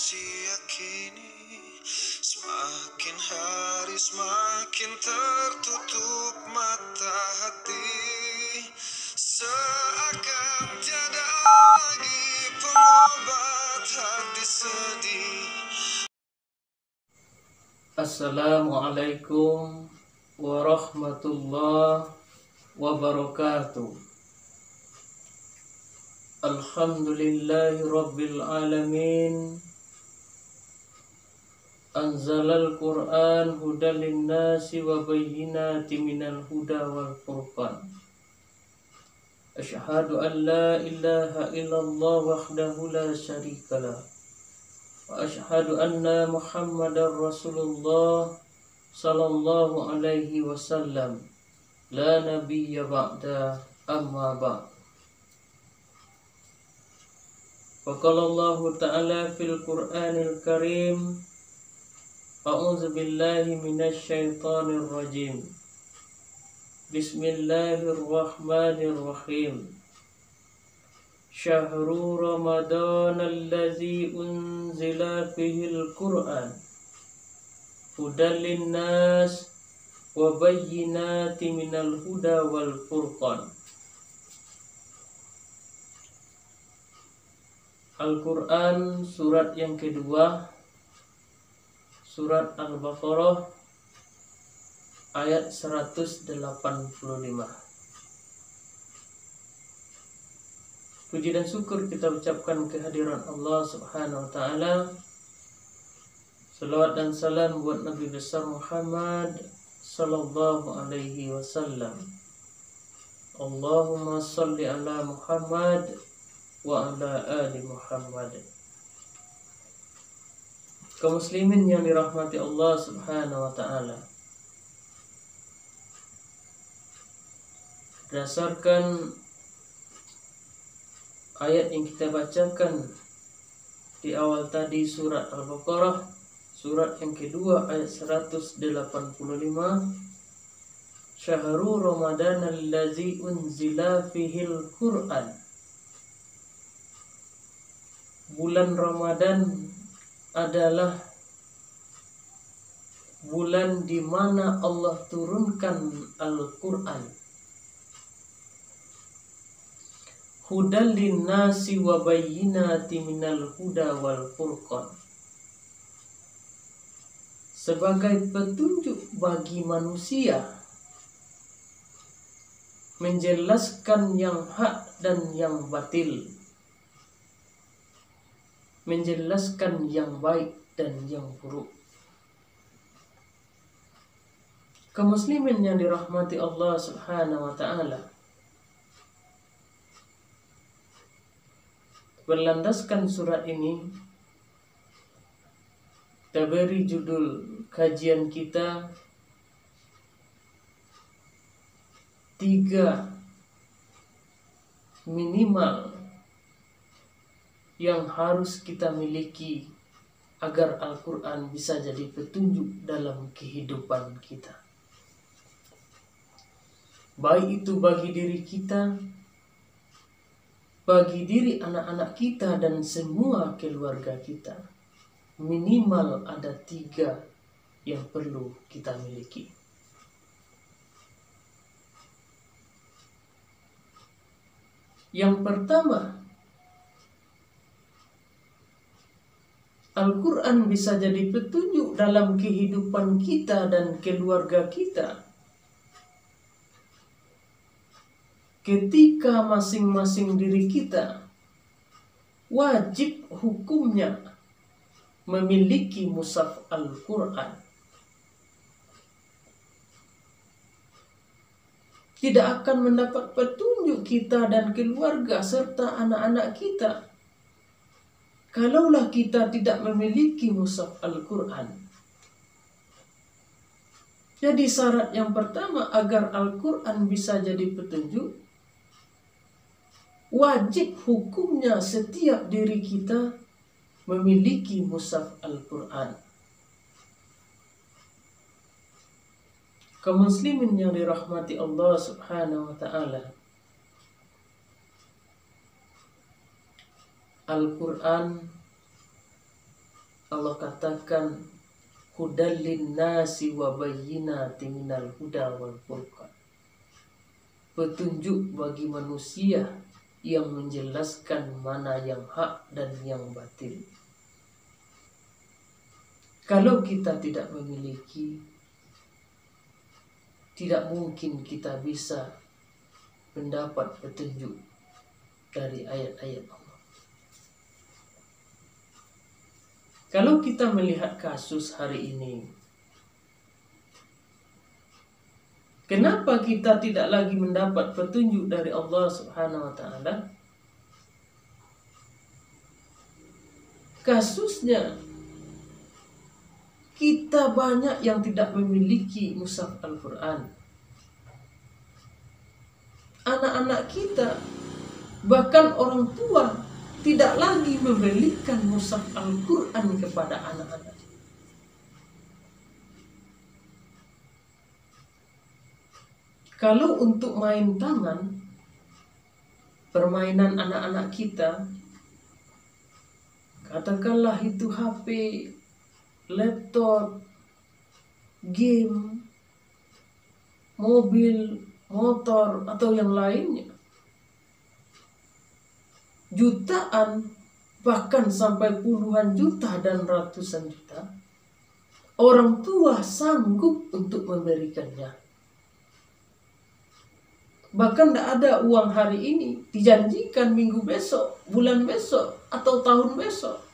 usia kini, semakin hari semakin tertutup mata hati, seakan tiada lagi pengobat hati sedih. Assalamualaikum warahmatullahi wabarakatuh. Alhamdulillahi rabbil alamin. Anzalal Qur'an hudan linnasi wa bayyinatin minal huda wal furqan. Asyhadu an la ilaha illallah wahdahu la syarikalah. Wa asyhadu anna Muhammadar Rasulullah sallallahu alaihi wasallam. La nabiyya ba'da amma ba'd. Wa qala Allah ta'ala fil Qur'anil Karim, a'udzu billahi minasy syaithanir rajim. Bismillahirrahmanirrahim. Syahrul Ramadan allazi unzila fihil Qur'an hudan linnas wa bayyinatin minal huda wal furqan. Al-Quran surat yang kedua, surat Al-Baqarah ayat 185. Puji dan syukur kita ucapkan kehadiran Allah Subhanahu wa ta'ala. Salawat dan salam buat Nabi besar Muhammad sallallahu alaihi wasallam. Allahumma salli ala Muhammad wa ala ali Muhammad. Kaum muslimin yang dirahmati Allah Subhanahu wa ta'ala, berdasarkan ayat yang kita bacakan di awal tadi, surat Al-Baqarah surat yang kedua ayat 185, Syahrul Ramadan allazi unzila fihil Qur'an. Bulan Ramadan adalah bulan di mana Allah turunkan Al-Qur'an. Hudan linnasi wa bayyinatin minal huda wal furqan. Sebagai petunjuk bagi manusia, menjelaskan yang hak dan yang batil, menjelaskan yang baik dan yang buruk. Kaum muslimin yang dirahmati Allah Subhanahu wa ta'ala, berlandaskan surat ini, kita beri judul kajian kita 3 minimal yang harus kita miliki agar Al-Quran bisa jadi petunjuk dalam kehidupan kita, baik itu bagi diri kita, bagi diri anak-anak kita dan semua keluarga kita. Minimal ada 3 yang perlu kita miliki. Yang pertama, Al-Quran bisa jadi petunjuk dalam kehidupan kita dan keluarga kita ketika masing-masing diri kita wajib hukumnya memiliki mushaf Al-Quran. Tidak akan mendapat petunjuk kita dan keluarga serta anak-anak kita kalaulah kita tidak memiliki mushaf Al-Quran. Jadi syarat yang pertama agar Al-Quran bisa jadi petunjuk, wajib hukumnya setiap diri kita memiliki mushaf Al-Quran. Kaum muslimin yang dirahmati Allah Subhanahu wa ta'ala, Al-Quran Allah katakan hudal linnasi wa bayyinatin minal huda wal furqan. Petunjuk bagi manusia yang menjelaskan mana yang hak dan yang batil. Kalau kita tidak memiliki, tidak mungkin kita bisa mendapat petunjuk dari ayat-ayat Allah. Kalau kita melihat kasus hari ini, kenapa kita tidak lagi mendapat petunjuk dari Allah Subhanahu wa Ta'ala? Kasusnya, kita banyak yang tidak memiliki mushaf Al-Quran. Anak-anak kita, bahkan orang tua, tidak lagi memberikan mushaf Al-Quran kepada anak-anak. Kalau untuk main tangan, permainan anak-anak kita, katakanlah itu HP, laptop, game, mobil, motor, atau yang lainnya, jutaan, bahkan sampai puluhan juta dan ratusan juta, orang tua sanggup untuk memberikannya. Bahkan tidak ada uang hari ini, dijanjikan minggu besok, bulan besok, atau tahun besok.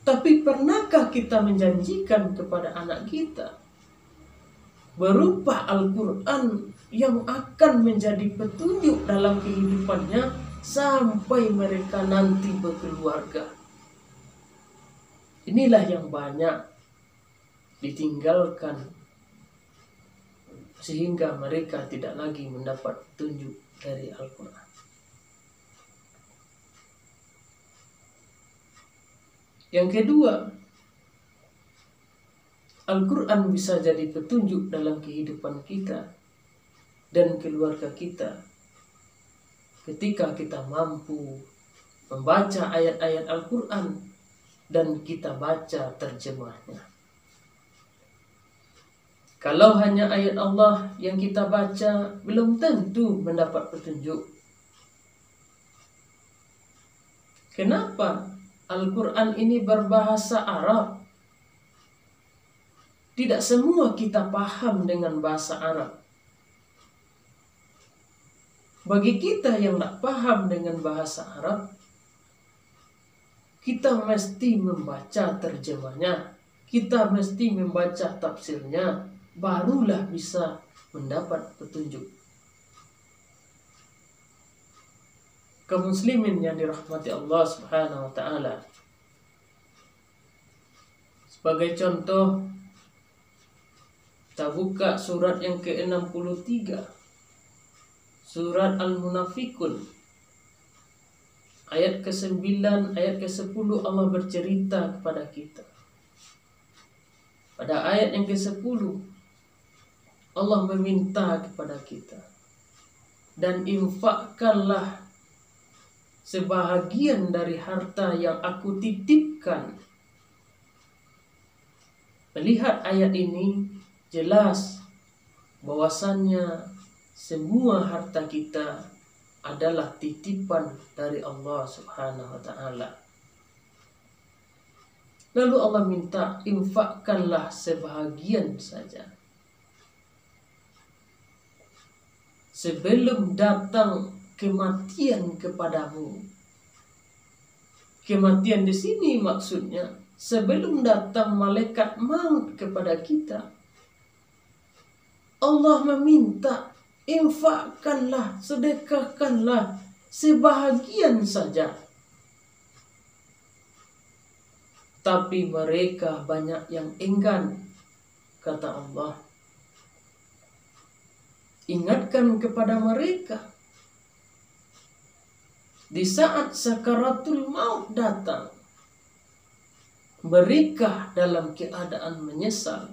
Tapi pernahkah kita menjanjikan kepada anak kita berupa Al-Quran yang akan menjadi petunjuk dalam kehidupannya sampai mereka nanti berkeluarga? Inilah yang banyak ditinggalkan sehingga mereka tidak lagi mendapat petunjuk dari Al-Quran. Yang kedua, Al-Quran bisa jadi petunjuk dalam kehidupan kita dan keluarga kita ketika kita mampu membaca ayat-ayat Al-Quran dan kita baca terjemahnya. Kalau hanya ayat Allah yang kita baca, belum tentu mendapat petunjuk. Kenapa? Al-Quran ini berbahasa Arab. Tidak semua kita paham dengan bahasa Arab. Bagi kita yang tidak paham dengan bahasa Arab, kita mesti membaca terjemahnya, kita mesti membaca tafsirnya, barulah bisa mendapat petunjuk. Kaum muslimin yang dirahmati Allah Subhanahu wa Ta'ala, sebagai contoh, kita buka surat yang ke-63, surat Al-Munafikun, ayat ke-9, ayat ke-10. Allah bercerita kepada kita. Pada ayat yang ke-10, Allah meminta kepada kita, dan infakkanlah sebahagian dari harta yang aku titipkan. Melihat ayat ini jelas bahwasannya semua harta kita adalah titipan dari Allah Subhanahu wa Ta'ala. Lalu Allah minta, infakkanlah sebahagian saja sebelum datang kematian kepadamu. Kematian di sini maksudnya sebelum datang malaikat maut kepada kita. Allah meminta, infakkanlah, sedekahkanlah sebahagian saja. Tapi mereka banyak yang enggan, kata Allah. Ingatkan kepada mereka di saat sakaratul maut datang, mereka dalam keadaan menyesal.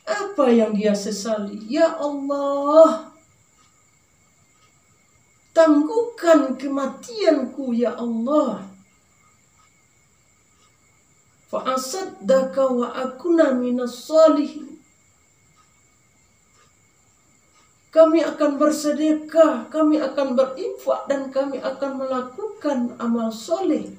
Apa yang dia sesali? Ya Allah, tangguhkan kematianku ya Allah. fa'asaddaka wa akuna minas sholihin. Kami akan bersedekah, kami akan berinfak, dan kami akan melakukan amal soleh.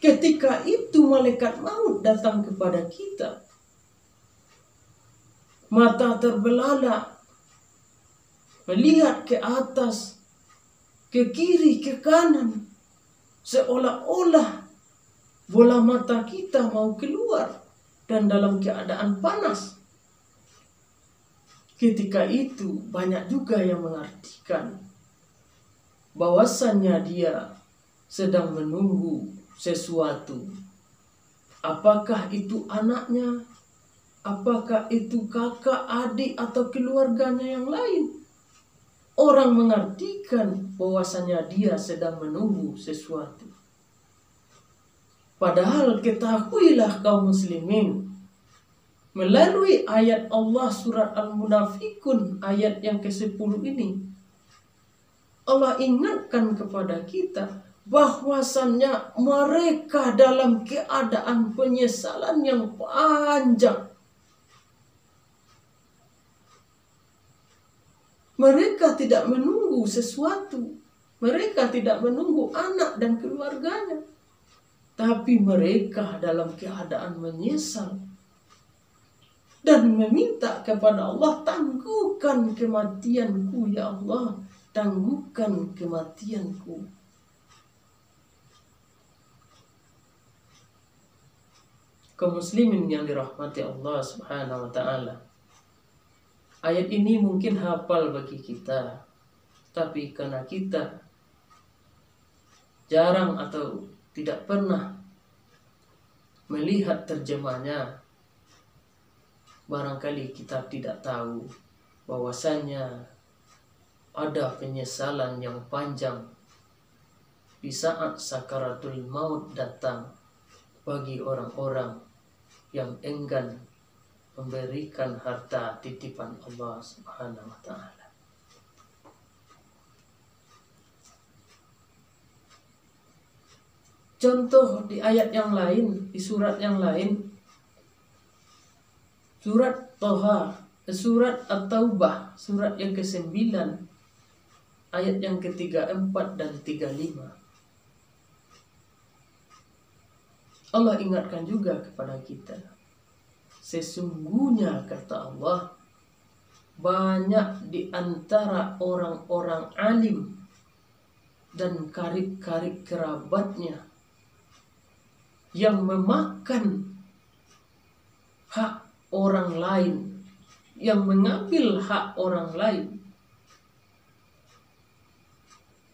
Ketika itu malaikat maut datang kepada kita. Mata terbelalak, melihat ke atas, ke kiri, ke kanan, seolah-olah bola mata kita mau keluar dan dalam keadaan panas. Ketika itu banyak juga yang mengartikan bahwasannya dia sedang menunggu sesuatu. Apakah itu anaknya? Apakah itu kakak, adik, atau keluarganya yang lain? Orang mengartikan bahwasannya dia sedang menunggu sesuatu. Padahal ketahuilah kaum muslimin, melalui ayat Allah surat Al-Munafikun ayat yang ke-10 ini, Allah ingatkan kepada kita bahwasannya mereka dalam keadaan penyesalan yang panjang. Mereka tidak menunggu sesuatu. Mereka tidak menunggu anak dan keluarganya. Tapi mereka dalam keadaan menyesal. Dan meminta kepada Allah, tangguhkan kematianku ya Allah. Tangguhkan kematianku. Kaum muslimin yang dirahmati Allah subhanahu wa ta'ala. Ayat ini mungkin hafal bagi kita. Tapi karena kita jarang atau tidak pernah melihat terjemahnya, barangkali kita tidak tahu bahwasannya ada penyesalan yang panjang di saat sakaratul maut datang bagi orang-orang yang enggan memberikan harta titipan Allah Subhanahu wa ta'ala. Contoh di ayat yang lain, di surat yang lain, surat Toha, surat At-Taubah, surat yang ke-9, ayat yang ke-34 dan 35. Allah ingatkan juga kepada kita, sesungguhnya kata Allah, banyak di antara orang-orang alim dan karib-karib kerabatnya yang memakan hak orang lain, yang mengambil hak orang lain,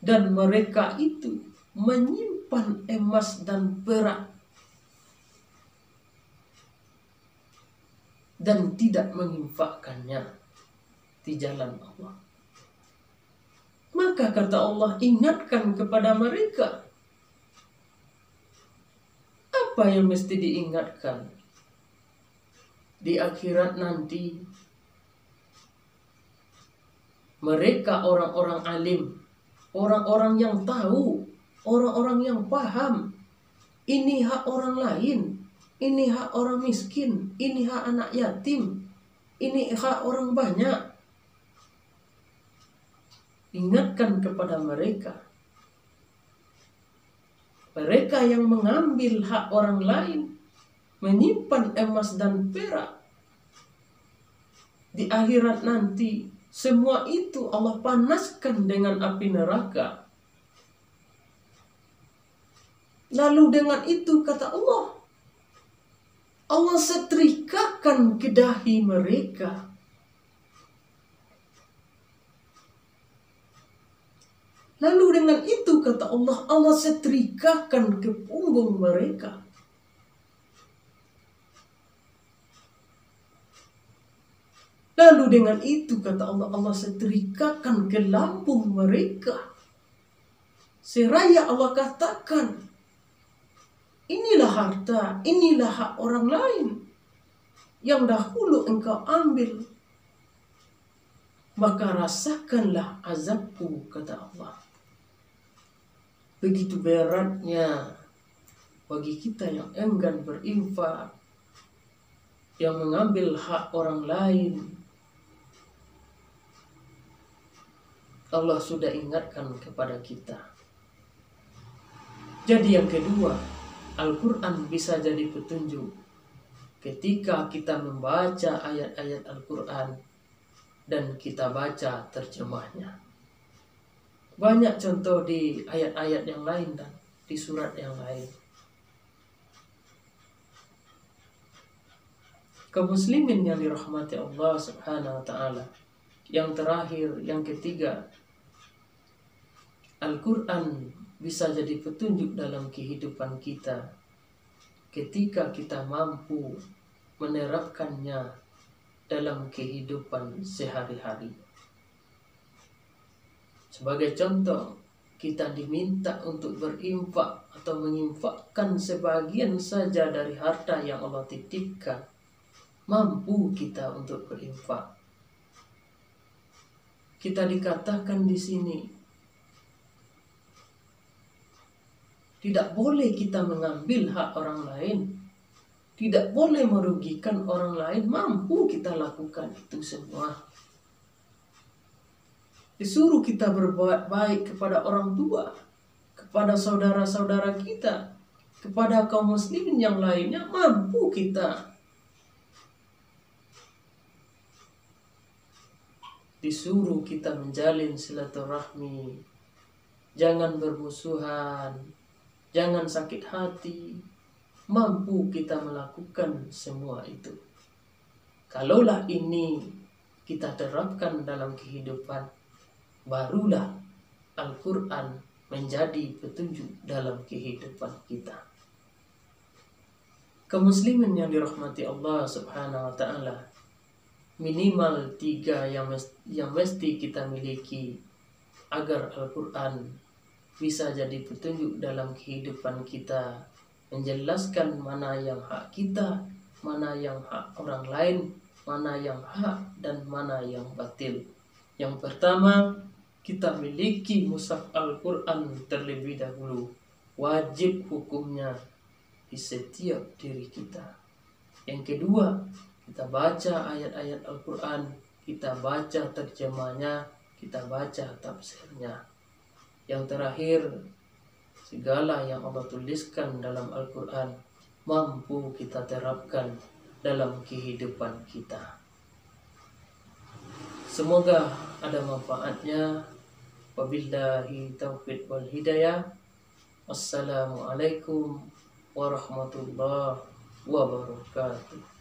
dan mereka itu menyimpan emas dan perak dan tidak menginfakkannya di jalan Allah. Maka kata Allah, ingatkan kepada mereka. Apa yang mesti diingatkan? Di akhirat nanti, mereka orang-orang alim, orang-orang yang tahu, orang-orang yang paham, ini hak orang lain, ini hak orang miskin, ini hak anak yatim, ini hak orang banyak. Ingatkan kepada mereka. Mereka yang mengambil hak orang lain, menyimpan emas dan perak, di akhirat nanti semua itu Allah panaskan dengan api neraka. Lalu dengan itu kata Allah, Allah setrikakan ke dahi mereka. Lalu dengan itu kata Allah, Allah setrikakan ke punggung mereka. Lalu dengan itu kata Allah, Allah setrikakan ke lambung mereka. Seraya Allah katakan, inilah harta, inilah hak orang lain yang dahulu engkau ambil. Maka rasakanlah azabku, kata Allah. begitu beratnya bagi kita yang enggan berinfak, yang mengambil hak orang lain. Allah sudah ingatkan kepada kita. Jadi yang kedua, Al-Quran bisa jadi petunjuk ketika kita membaca ayat-ayat Al-Quran dan kita baca terjemahnya. Banyak contoh di ayat-ayat yang lain dan di surat yang lain. Kaum muslimin yang dirahmati Allah Subhanahu wa taala. Yang terakhir, yang ketiga, Al-Quran bisa jadi petunjuk dalam kehidupan kita ketika kita mampu menerapkannya dalam kehidupan sehari-hari. Sebagai contoh, kita diminta untuk berinfak atau menginfakkan sebagian saja dari harta yang Allah titipkan. Mampu kita untuk berinfak. Kita dikatakan di sini, tidak boleh kita mengambil hak orang lain, tidak boleh merugikan orang lain. Mampu kita lakukan itu semua. Disuruh kita berbuat baik kepada orang tua, kepada saudara-saudara kita, kepada kaum muslimin yang lainnya. Mampu kita. Disuruh kita menjalin silaturahmi, jangan bermusuhan, jangan sakit hati. Mampu kita melakukan semua itu. Kalaulah ini kita terapkan dalam kehidupan, barulah Al-Quran menjadi petunjuk dalam kehidupan kita. Kaum muslimin yang dirahmati Allah Subhanahu wa taala, minimal 3 yang mesti kita miliki agar Al-Quran bisa jadi petunjuk dalam kehidupan kita, menjelaskan mana yang hak kita, mana yang hak orang lain, mana yang hak dan mana yang batil. Yang pertama, kita miliki mushaf Al-Quran terlebih dahulu. Wajib hukumnya di setiap diri kita. Yang kedua, kita baca ayat-ayat Al-Quran, kita baca terjemahnya, kita baca tafsirnya. Yang terakhir, segala yang Allah tuliskan dalam Al-Quran mampu kita terapkan dalam kehidupan kita. Semoga ada manfaatnya. Wabillahi taufiq wal hidayah. Wassalamualaikum warahmatullahi wabarakatuh.